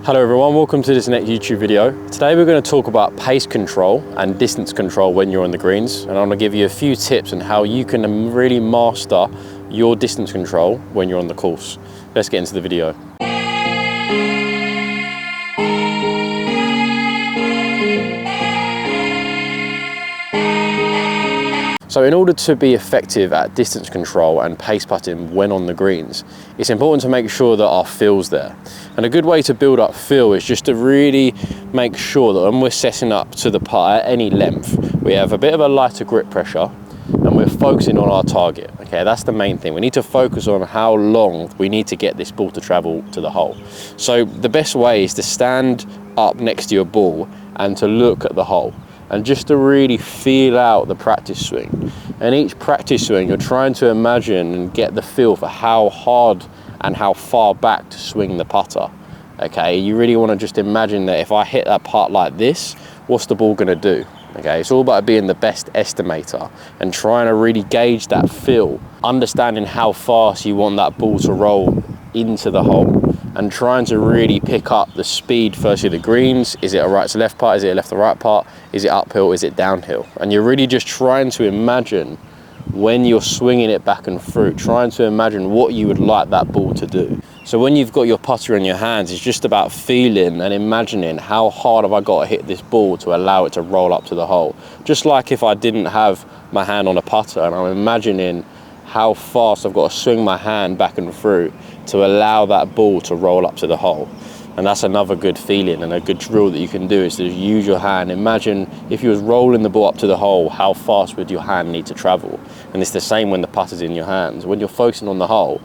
Hello everyone, welcome to this next YouTube video. Today we're going to talk about pace control and distance control when you're on the greens, and I'm going to give you a few tips on how you can really master your distance control when you're on the course. Let's get into the video. So in order to be effective at distance control and pace putting when on the greens, it's important to make sure that our feel's there. And a good way to build up feel is just to really make sure that when we're setting up to the putt at any length, we have a bit of a lighter grip pressure and we're focusing on our target. Okay, that's the main thing. We need to focus on how long we need to get this ball to travel to the hole. So the best way is to stand up next to your ball and to look at the hole, and just to really feel out the practice swing. And each practice swing, you're trying to imagine and get the feel for how hard and how far back to swing the putter. Okay, you really want to just imagine that if I hit that putt like this, what's the ball going to do? Okay, it's all about being the best estimator and trying to really gauge that feel, understanding how fast you want that ball to roll into the hole, and trying to really pick up the speed firstly of the greens. Is it a right to left putt? Is it a left to right putt? Is it uphill? Is it downhill? And you're really just trying to imagine when you're swinging it back and through, trying to imagine what you would like that ball to do. So when you've got your putter in your hands, it's just about feeling and imagining how hard have I got to hit this ball to allow it to roll up to the hole. Just like if I didn't have my hand on a putter, and I'm imagining how fast I've got to swing my hand back and through to allow that ball to roll up to the hole. And that's another good feeling, and a good drill that you can do is to use your hand. Imagine if you was rolling the ball up to the hole, how fast would your hand need to travel? And it's the same when the putter's in your hands. When you're focusing on the hole,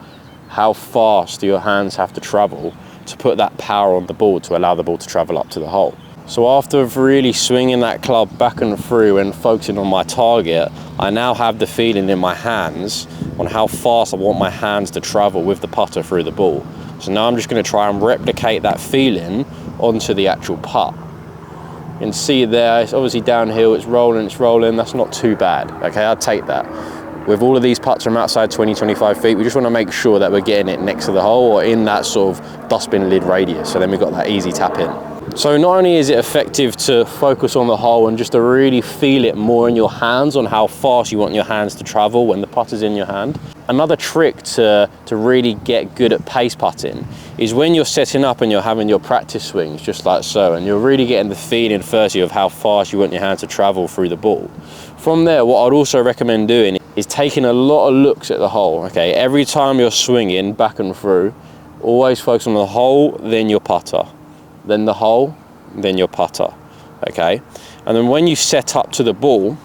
how fast do your hands have to travel to put that power on the ball to allow the ball to travel up to the hole? So after really swinging that club back and through and focusing on my target, I now have the feeling in my hands on how fast I want my hands to travel with the putter through the ball. So now I'm just going to try and replicate that feeling onto the actual putt. You can see there, it's obviously downhill, it's rolling, that's not too bad. Okay, I'd take that. With all of these putts from outside 20-25 feet, we just want to make sure that we're getting it next to the hole or in that sort of dustbin lid radius. So then we've got that easy tap in. So not only is it effective to focus on the hole and just to really feel it more in your hands on how fast you want your hands to travel when the putter's in your hand. Another trick to really get good at pace putting is when you're setting up and you're having your practice swings just like so, and you're really getting the feeling firstly of how fast you want your hand to travel through the ball. From there, what I'd also recommend doing is taking a lot of looks at the hole. Okay, every time you're swinging back and through, always focus on the hole, then your putter. Then the hole, then your putter, okay? And then when you set up to the ball,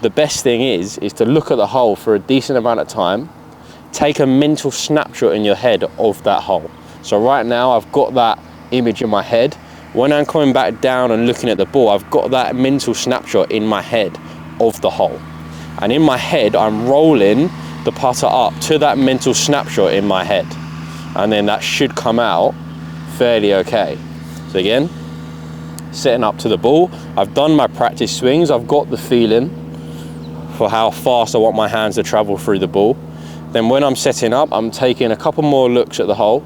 the best thing is to look at the hole for a decent amount of time, take a mental snapshot in your head of that hole. So right now I've got that image in my head. When I'm coming back down and looking at the ball, I've got that mental snapshot in my head of the hole. And in my head, I'm rolling the putter up to that mental snapshot in my head. And then that should come out fairly okay. So again, setting up to the ball, I've done my practice swings, I've got the feeling for how fast I want my hands to travel through the ball. Then when I'm setting up, I'm taking a couple more looks at the hole,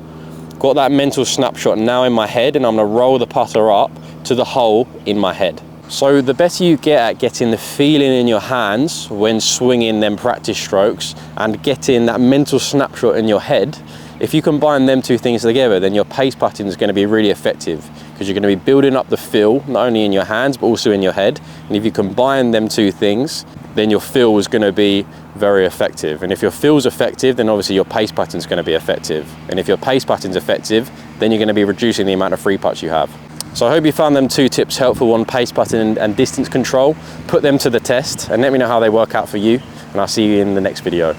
got that mental snapshot now in my head, and I'm gonna roll the putter up to the hole in my head. So the better you get at getting the feeling in your hands when swinging them practice strokes and getting that mental snapshot in your head, if you combine them two things together, then your pace putting is going to be really effective, because you're going to be building up the feel, not only in your hands, but also in your head. And if you combine them two things, then your feel is going to be very effective. And if your feel's effective, then obviously your pace putting is going to be effective. And if your pace putting is effective, then you're going to be reducing the amount of free putts you have. So I hope you found them two tips helpful on pace putting and distance control. Put them to the test and let me know how they work out for you. And I'll see you in the next video.